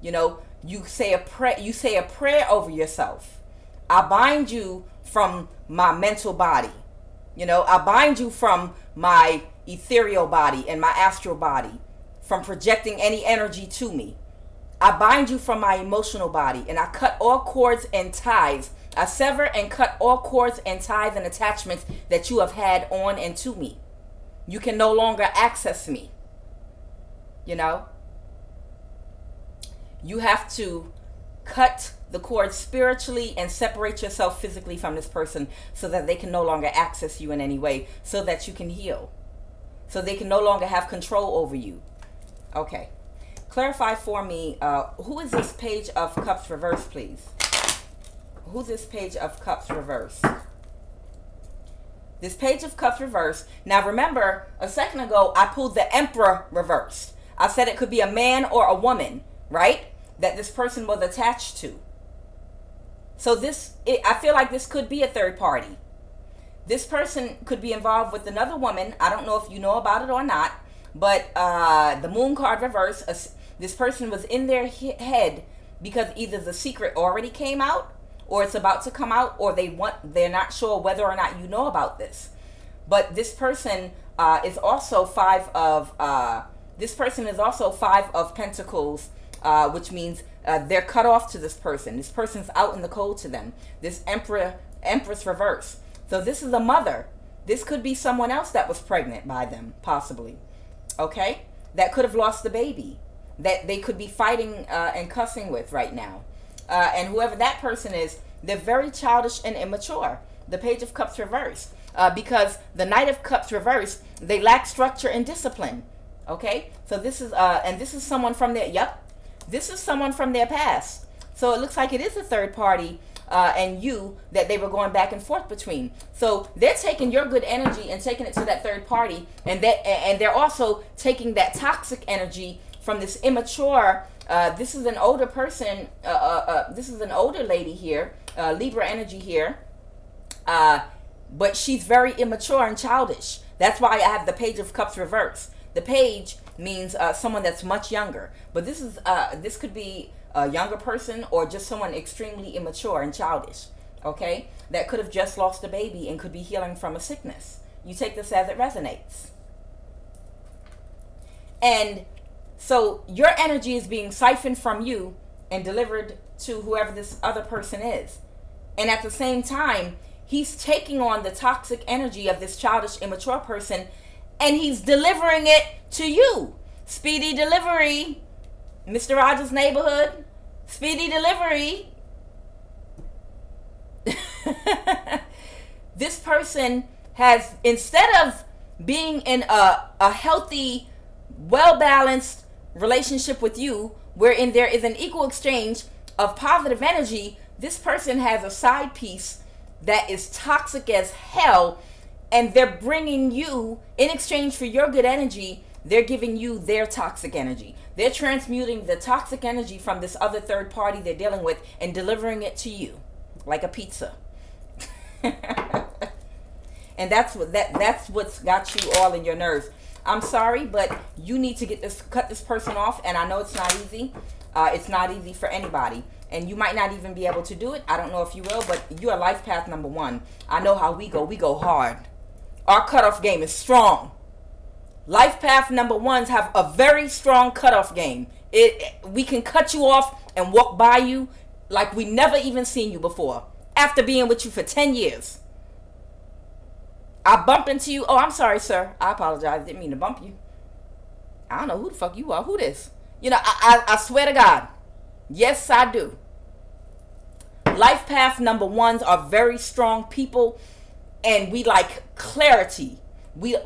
A: You know, you say a prayer over yourself. I bind you from my mental body. You know, I bind you from my ethereal body and my astral body from projecting any energy to me. I bind you from my emotional body, and I cut all cords and ties. I sever and cut all cords and ties and attachments that you have had on and to me. You can no longer access me. You know? You have to cut the cord spiritually and separate yourself physically from this person so that they can no longer access you in any way, so that you can heal. So they can no longer have control over you. Okay. Clarify for me, who is this Page of Cups reverse, please? Who's this Page of Cups reverse? This Page of Cups reverse. Now remember, a second ago, I pulled the Emperor reverse. I said it could be a man or a woman, right? That this person was attached to. So I feel like this could be a third party. This person could be involved with another woman. I don't know if you know about it or not, but the Moon card reverse, this person was in their head because either the secret already came out, or it's about to come out, or they're not sure whether or not you know about this. But this person is also five of Pentacles, which means they're cut off to this person. This person's out in the cold to them. This Empress reverse. So this is a mother. This could be someone else that was pregnant by them, possibly. Okay? That could have lost the baby. That they could be fighting and cussing with right now. And whoever that person is, they're very childish and immature. The Page of Cups reverse. Because the Knight of Cups reverse, they lack structure and discipline. Okay? So this is, and this is someone from their, this is someone from their past. So it looks like it is a third party and you that they were going back and forth between. So they're taking your good energy and taking it to that third party, and they're also taking that toxic energy from this immature, this is an older person, this is an older lady here, Libra energy here, but she's very immature and childish. That's why I have the Page of Cups reversed. The page means someone that's much younger, but this could be a younger person or just someone extremely immature and childish, okay, that could have just lost a baby and could be healing from a sickness. You take this as it resonates. And so your energy is being siphoned from you and delivered to whoever this other person is. And at the same time, he's taking on the toxic energy of this childish, immature person, and he's delivering it to you. Speedy delivery. Mr. Rogers' Neighborhood. Speedy delivery. This person has, instead of being in a healthy, well-balanced relationship with you, wherein there is an equal exchange of positive energy, this person has a side piece that is toxic as hell, and they're bringing you, in exchange for your good energy, they're giving you their toxic energy. They're transmuting the toxic energy from this other third party they're dealing with and delivering it to you like a pizza. And that's what's got you all in your nerves. I'm sorry, but you need to cut this person off, and I know it's not easy. It's not easy for anybody, and you might not even be able to do it. I don't know if you will, but you are life path number 1. I know how we go. We go hard. Our cutoff game is strong. Life path number 1s have a very strong cutoff game. We can cut you off and walk by you like we never even seen you before after being with you for 10 years. I bump into you. Oh, I'm sorry, sir. I apologize. Didn't mean to bump you. I don't know who the fuck you are. Who this? You know, I swear to God. Yes, I do. Life path number 1s are very strong people, and we like clarity. We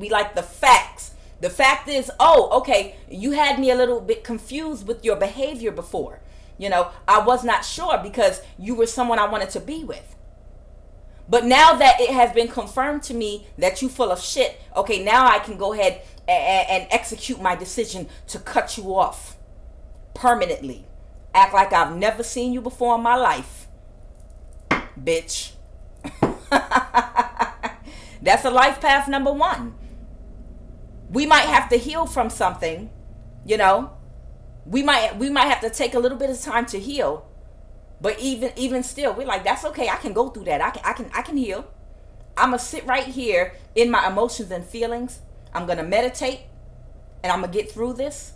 A: like the facts. The fact is, oh, okay, you had me a little bit confused with your behavior before. You know, I was not sure because you were someone I wanted to be with. But now that it has been confirmed to me that you full of shit, okay, now I can go ahead and execute my decision to cut you off permanently. Act like I've never seen you before in my life, bitch. That's a life path number 1. We might have to heal from something, you know. We might have to take a little bit of time to heal. But even still, we're like, that's okay. I can go through that. I can heal. I'm going to sit right here in my emotions and feelings. I'm going to meditate, and I'm going to get through this,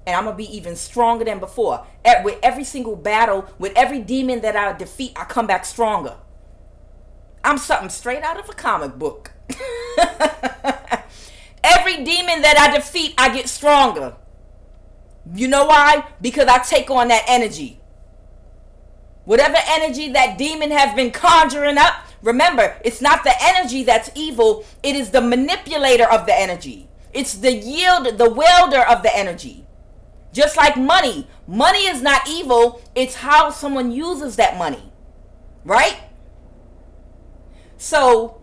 A: and I'm going to be even stronger than before. With every single battle, with every demon that I defeat, I come back stronger. I'm something straight out of a comic book. Every demon that I defeat, I get stronger. You know why? Because I take on that energy. Whatever energy that demon has been conjuring up, remember, it's not the energy that's evil. It is the manipulator of the energy. It's the wielder of the energy. Just like money. Money is not evil. It's how someone uses that money. Right? So,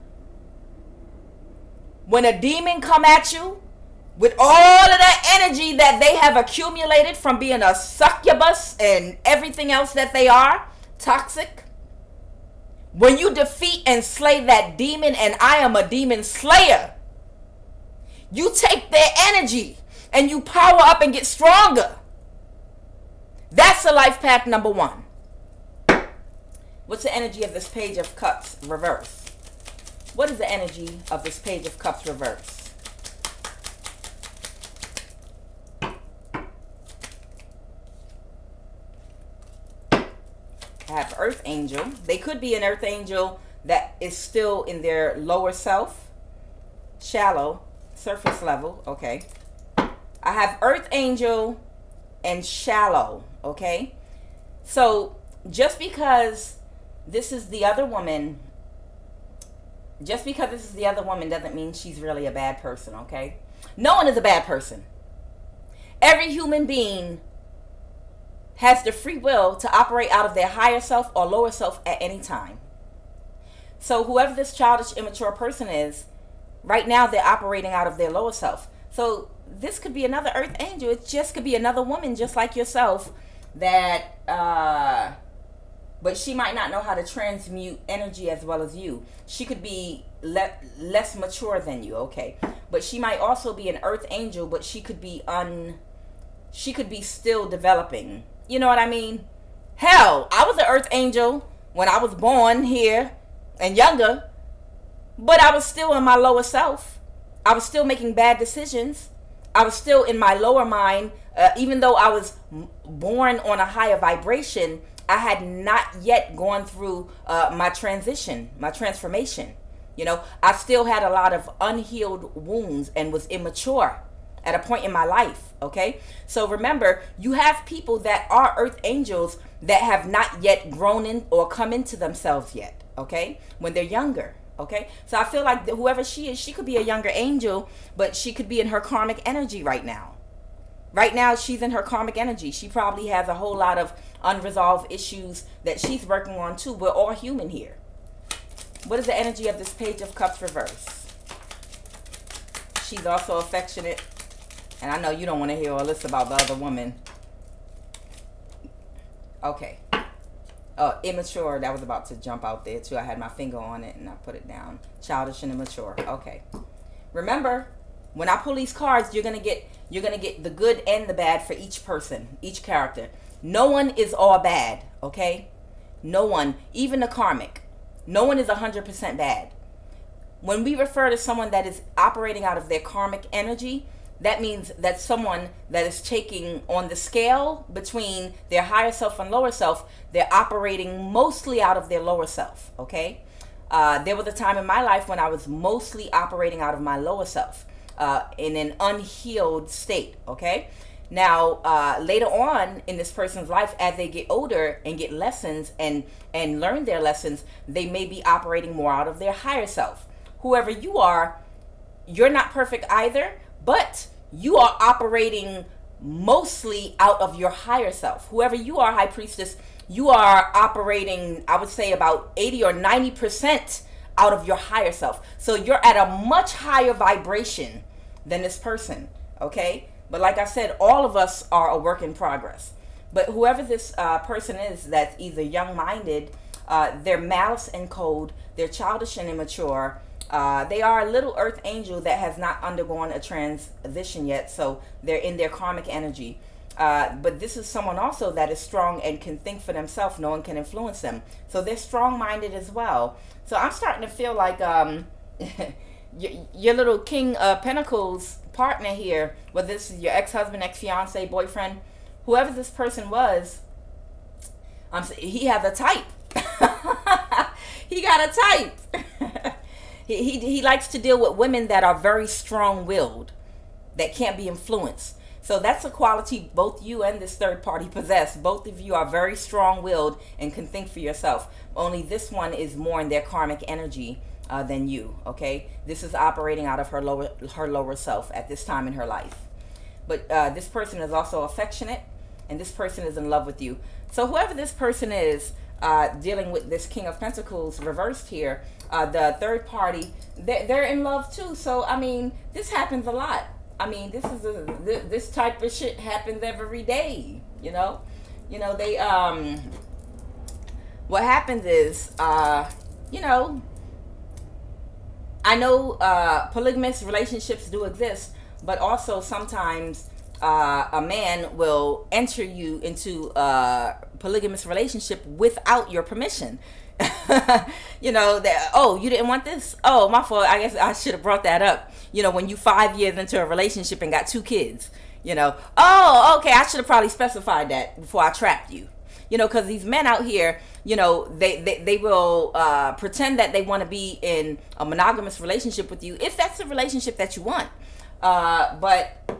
A: when a demon come at you with all of that energy that they have accumulated from being a succubus and everything else that they are, toxic. When you defeat and slay that demon, and I am a demon slayer, you take their energy and you power up and get stronger. That's a life path number 1. What's the energy of this Page of Cups reverse? What is the energy of this Page of Cups reverse? I have Earth Angel. They could be an Earth Angel that is still in their lower self. Shallow. Surface level. Okay. I have Earth Angel and Shallow. Okay. So, just because this is the other woman, doesn't mean she's really a bad person, okay? No one is a bad person. Every human being has the free will to operate out of their higher self or lower self at any time. So whoever this childish, immature person is, right now they're operating out of their lower self. So this could be another earth angel. It just could be another woman just like yourself that but she might not know how to transmute energy as well as you. She could be less mature than you, okay? But she might also be an earth angel, but she could be still developing. You know what I mean? Hell, I was an earth angel when I was born here and younger, but I was still in my lower self. I was still making bad decisions. I was still in my lower mind. Even though I was born on a higher vibration, I had not yet gone through my transformation. You know, I still had a lot of unhealed wounds and was immature at a point in my life, okay? So remember, you have people that are earth angels that have not yet grown in or come into themselves yet, okay? When they're younger, okay? So I feel like whoever she is, she could be a younger angel, but she could be in her karmic energy right now. Right now, she's in her karmic energy. She probably has a whole lot of unresolved issues that she's working on too. We're all human here. What is the energy of this Page of Cups reverse? She's also affectionate. And I know you don't want to hear all this about the other woman. Okay. Oh, immature. That was about to jump out there too. I had my finger on it and I put it down. Childish and immature. Okay. Remember, when I pull these cards, you're gonna get the good and the bad for each person, each character. No one is all bad, okay? No one, even the karmic. No one is 100% bad. When we refer to someone that is operating out of their karmic energy, that means that someone that is taking on the scale between their higher self and lower self, they're operating mostly out of their lower self, okay? There was a time in my life when I was mostly operating out of my lower self in an unhealed state, okay? Now, later on in this person's life, as they get older and get lessons and learn their lessons, they may be operating more out of their higher self. Whoever you are, you're not perfect either, but you are operating mostly out of your higher self. Whoever you are, High Priestess, you are operating, I would say, about 80 or 90% out of your higher self. So you're at a much higher vibration than this person, okay? But like I said, all of us are a work in progress. But whoever this person is that's either young-minded, they're malice and cold, they're childish and immature, they are a little earth angel that has not undergone a transition yet, so they're in their karmic energy. But this is someone also that is strong and can think for themselves. No one can influence them. So they're strong-minded as well. So I'm starting to feel like your little King of Pentacles partner here, whether this is your ex-husband, ex-fiance, boyfriend, whoever this person was, he has a type. He got a type. He likes to deal with women that are very strong-willed, that can't be influenced. So that's a quality both you and this third party possess. Both of you are very strong-willed and can think for yourself. Only this one is more in their karmic energy than you, okay? This is operating out of her lower self at this time in her life. But this person is also affectionate, and this person is in love with you. So whoever this person is, dealing with this King of Pentacles reversed here, the third party, they're in love too. So I mean, this happens a lot. I mean, this type of shit happens every day. You know they what happens is you know, I know polygamous relationships do exist, but also sometimes a man will enter you into a polygamous relationship without your permission. You know, that, oh, you didn't want this? Oh, my fault. I guess I should have brought that up. You know, when you 5 years into a relationship and got 2 kids, you know, oh, okay, I should have probably specified that before I trapped you. You know, because these men out here, you know, they will pretend that they want to be in a monogamous relationship with you if that's the relationship that you want. But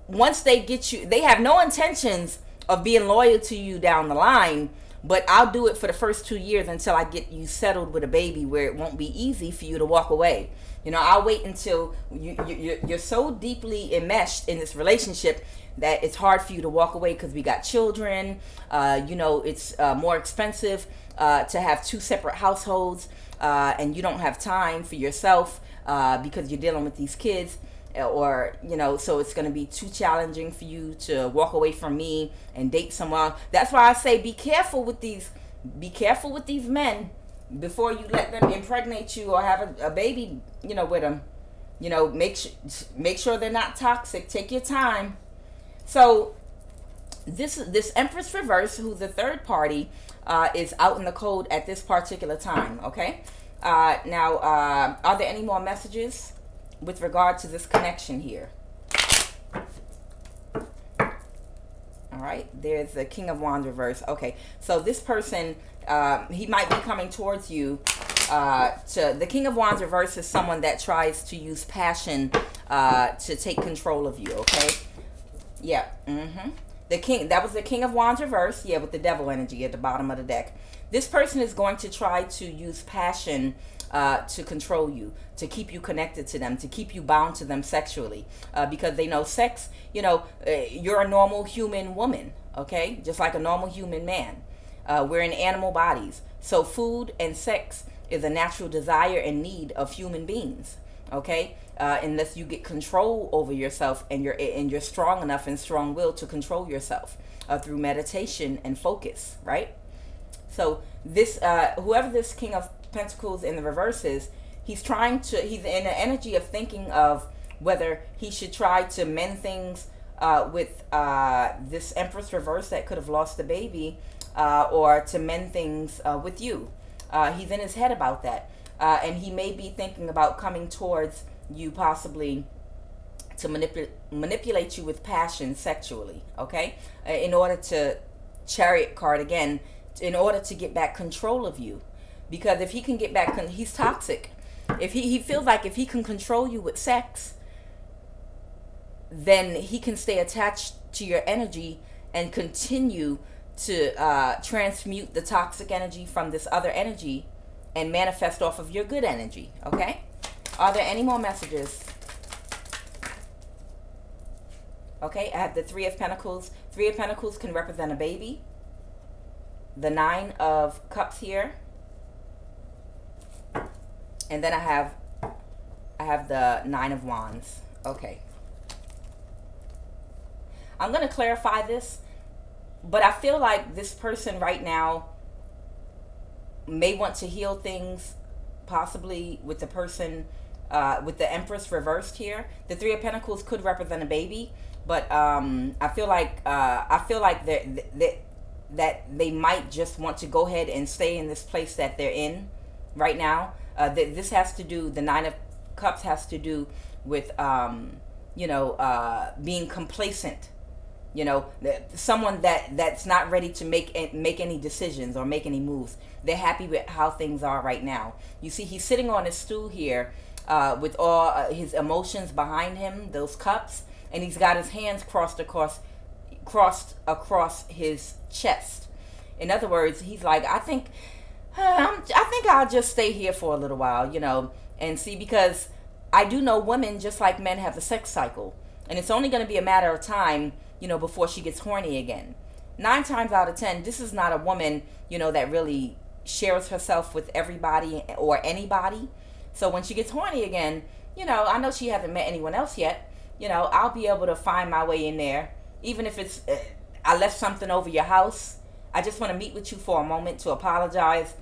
A: once they get you, they have no intentions of being loyal to you down the line. But I'll do it for the first 2 years until I get you settled with a baby where it won't be easy for you to walk away. You know, I'll wait until you're so deeply enmeshed in this relationship that it's hard for you to walk away because we got children. You know, it's more expensive to have 2 separate households, and you don't have time for yourself because you're dealing with these kids. or so it's going to be too challenging for you to walk away from me and date someone. That's why I say be careful with these men before you let them impregnate you or have a baby with them. Make sure they're not toxic. Take your time. So this Empress reverse, who's the third party, is out in the cold at this particular time. Okay. Now, are there any more messages with regard to this connection here? All right, there's the King of Wands reverse. Okay, so this person, he might be coming towards you. The King of Wands reverse is someone that tries to use passion to take control of you. Okay, yeah. That was the King of Wands reverse. Yeah, with the devil energy at the bottom of the deck. This person is going to try to use passion to control you, to keep you connected to them, to keep you bound to them sexually, because they know sex, you're a normal human woman, okay? Just like a normal human man. We're in animal bodies. So food and sex is a natural desire and need of human beings, okay? Unless you get control over yourself and you're strong enough and strong-willed to control yourself through meditation and focus, right? So this, whoever this King of Pentacles in the reverse is, he's in the energy of thinking of whether he should try to mend things with this Empress reverse that could have lost the baby, or to mend things with you. He's in his head about that. And he may be thinking about coming towards you possibly to manipulate you with passion sexually, okay? In order to, Chariot card again, in order to get back control of you. Because if he can get back, he's toxic. If he feels like if he can control you with sex, then he can stay attached to your energy and continue to transmute the toxic energy from this other energy and manifest off of your good energy, okay? Are there any more messages? Okay, I have the Three of Pentacles. Three of Pentacles can represent a baby. The Nine of Cups here. And then I have the Nine of Wands. Okay. I'm going to clarify this, but I feel like this person right now may want to heal things, possibly with the person, with the Empress reversed here. The Three of Pentacles could represent a baby, but I feel like that they might just want to go ahead and stay in this place that they're in right now. This has to do, the Nine of Cups has to do with, being complacent. Someone that's not ready to make any decisions or make any moves. They're happy with how things are right now. You see, he's sitting on his stool here with all his emotions behind him, those cups, and he's got his hands crossed across his chest. In other words, he's like, I think I'll just stay here for a little while, and see, because I do know women, just like men, have a sex cycle, and it's only going to be a matter of time, before she gets horny again. 9 times out of 10, this is not a woman, that really shares herself with everybody or anybody. So when she gets horny again, I know she hasn't met anyone else yet. I'll be able to find my way in there, even if it's I left something over your house. I just want to meet with you for a moment to apologize,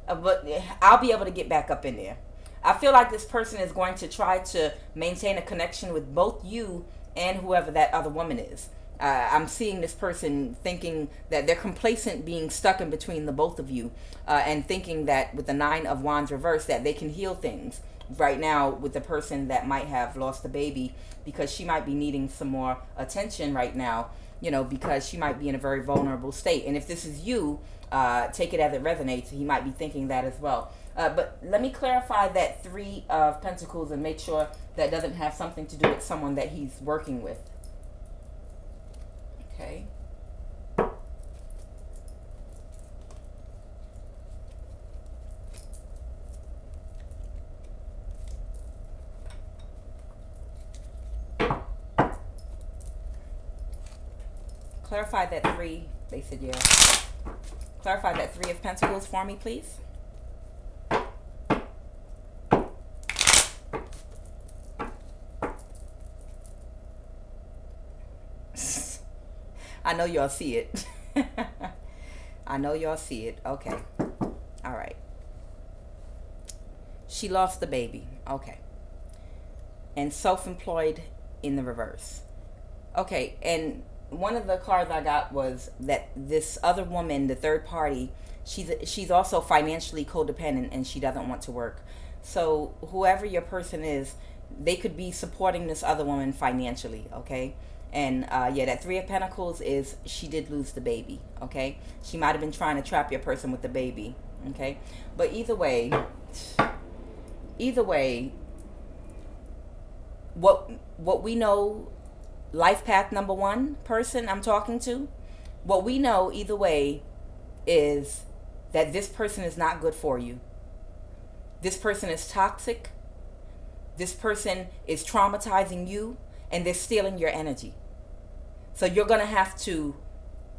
A: but I'll be able to get back up in there. I feel like this person is going to try to maintain a connection with both you and whoever that other woman is. I'm seeing this person thinking that they're complacent, being stuck in between the both of you, and thinking that with the Nine of Wands reversed that they can heal things right now with the person that might have lost the baby, because she might be needing some more attention right now, because she might be in a very vulnerable state. And if this is you, take it as it resonates. He might be thinking that as well. But let me clarify that Three of Pentacles and make sure that doesn't have something to do with someone that he's working with. Okay. Clarify that three. They said yeah. Clarify that Three of Pentacles for me, please. I know y'all see it. I know y'all see it. Okay. All right. She lost the baby. Okay. And self-employed in the reverse. Okay. And one of the cards I got was that this other woman, the third party, she's also financially codependent and she doesn't want to work. So whoever your person is, they could be supporting this other woman financially, okay? And yeah, that Three of Pentacles is she did lose the baby, okay? She might have been trying to trap your person with the baby, okay? But either way, what we know, life path number one person I'm talking to, what we know either way is that this person is not good for you. This person is toxic. This person is traumatizing you, and they're stealing your energy. So you're going to have to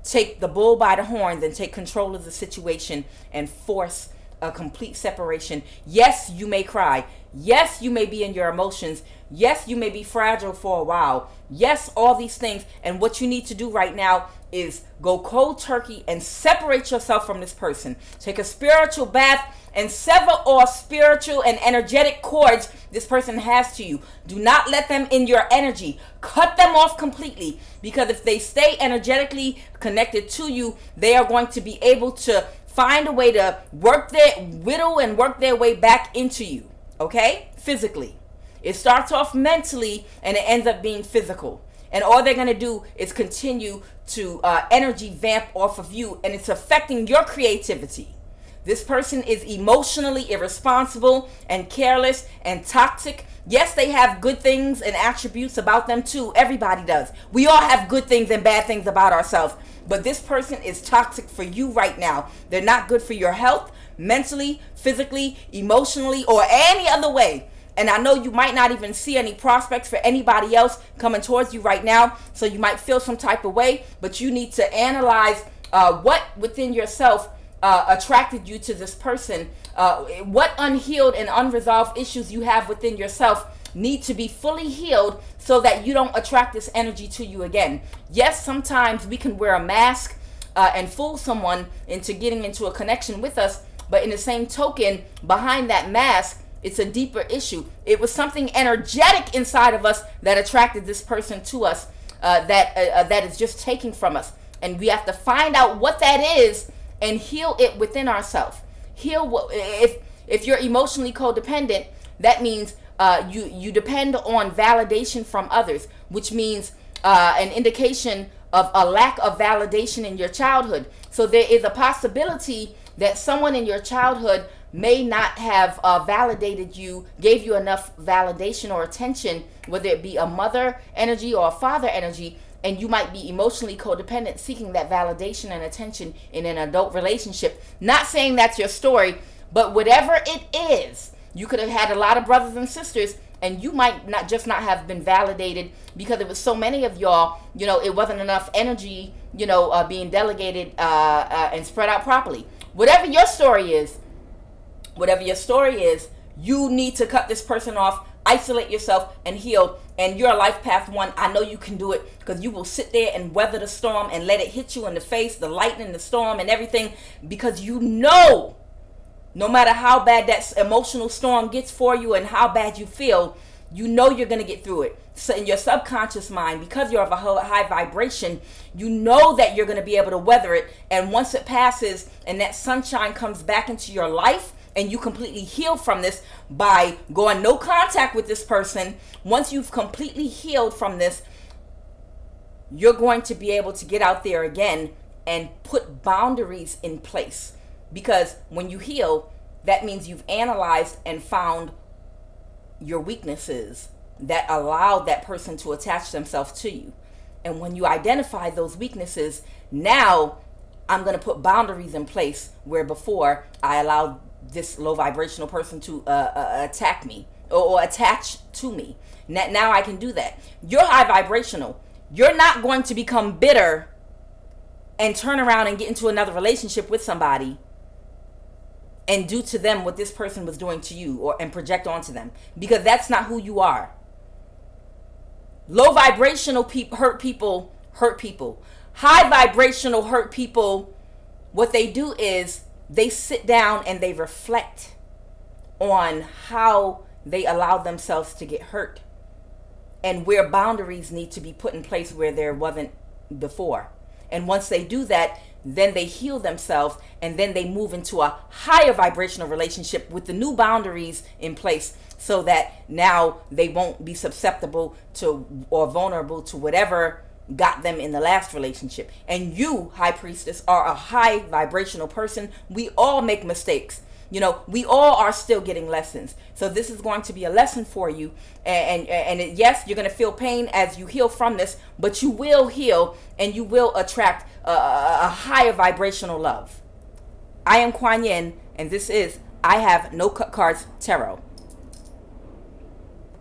A: take the bull by the horns and take control of the situation and force a complete separation. Yes, you may cry. Yes, you may be in your emotions. Yes, you may be fragile for a while. Yes, all these things. And what you need to do right now is go cold turkey and separate yourself from this person. Take a spiritual bath and sever all spiritual and energetic cords this person has to you. Do not let them in your energy. Cut them off completely, because if they stay energetically connected to you, they are going to be able to find a way to work their way back into you, okay? Physically. It starts off mentally and it ends up being physical. And all they're going to do is continue to energy vamp off of you, and it's affecting your creativity. This person is emotionally irresponsible and careless and toxic. Yes, they have good things and attributes about them too. Everybody does. We all have good things and bad things about ourselves. But this person is toxic for you right now. They're not good for your health, mentally, physically, emotionally, or any other way. And I know you might not even see any prospects for anybody else coming towards you right now. So you might feel some type of way, but you need to analyze what within yourself attracted you to this person. What unhealed and unresolved issues you have within yourself need to be fully healed so that you don't attract this energy to you again. Yes, sometimes we can wear a mask and fool someone into getting into a connection with us, but in the same token, behind that mask, it's a deeper issue. It was something energetic inside of us that attracted this person to us, that is just taking from us. And we have to find out what that is and heal it within ourselves. If you're emotionally codependent, that means you depend on validation from others, which means an indication of a lack of validation in your childhood. So there is a possibility that someone in your childhood may not have validated you, gave you enough validation or attention, whether it be a mother energy or a father energy, and you might be emotionally codependent, seeking that validation and attention in an adult relationship. Not saying that's your story, but whatever it is, you could have had a lot of brothers and sisters, and you might not have been validated because there was so many of y'all, it wasn't enough energy, being delegated and spread out properly. Whatever your story is, you need to cut this person off, isolate yourself, and heal. And you're a life path one. I know you can do it, because you will sit there and weather the storm and let it hit you in the face, the lightning, the storm, and everything, because no matter how bad that emotional storm gets for you and how bad you feel, you're going to get through it. So in your subconscious mind, because you're of a high vibration, you know that you're going to be able to weather it. And once it passes and that sunshine comes back into your life, and you completely heal from this by going no contact with this person, once you've completely healed from this, you're going to be able to get out there again and put boundaries in place. Because when you heal, that means you've analyzed and found your weaknesses that allowed that person to attach themselves to you. And when you identify those weaknesses, now I'm going to put boundaries in place, where before I allowed this low vibrational person to attack me or attach to me. Now I can do that. You're high vibrational. You're not going to become bitter and turn around and get into another relationship with somebody and do to them what this person was doing to you, and project onto them, because that's not who you are. Low vibrational hurt people. High vibrational hurt people, what they do is they sit down and they reflect on how they allowed themselves to get hurt and where boundaries need to be put in place where there wasn't before. And once they do that, then they heal themselves, and then they move into a higher vibrational relationship with the new boundaries in place, so that now they won't be susceptible to or vulnerable to whatever got them in the last relationship. And you, high priestess, are a high vibrational person. We all make mistakes. You know, we all are still getting lessons. So this is going to be a lesson for you. And yes, you're going to feel pain as you heal from this, but you will heal and you will attract a higher vibrational love. I am Kuan Yin, and this is I Have No Cut Cards Tarot.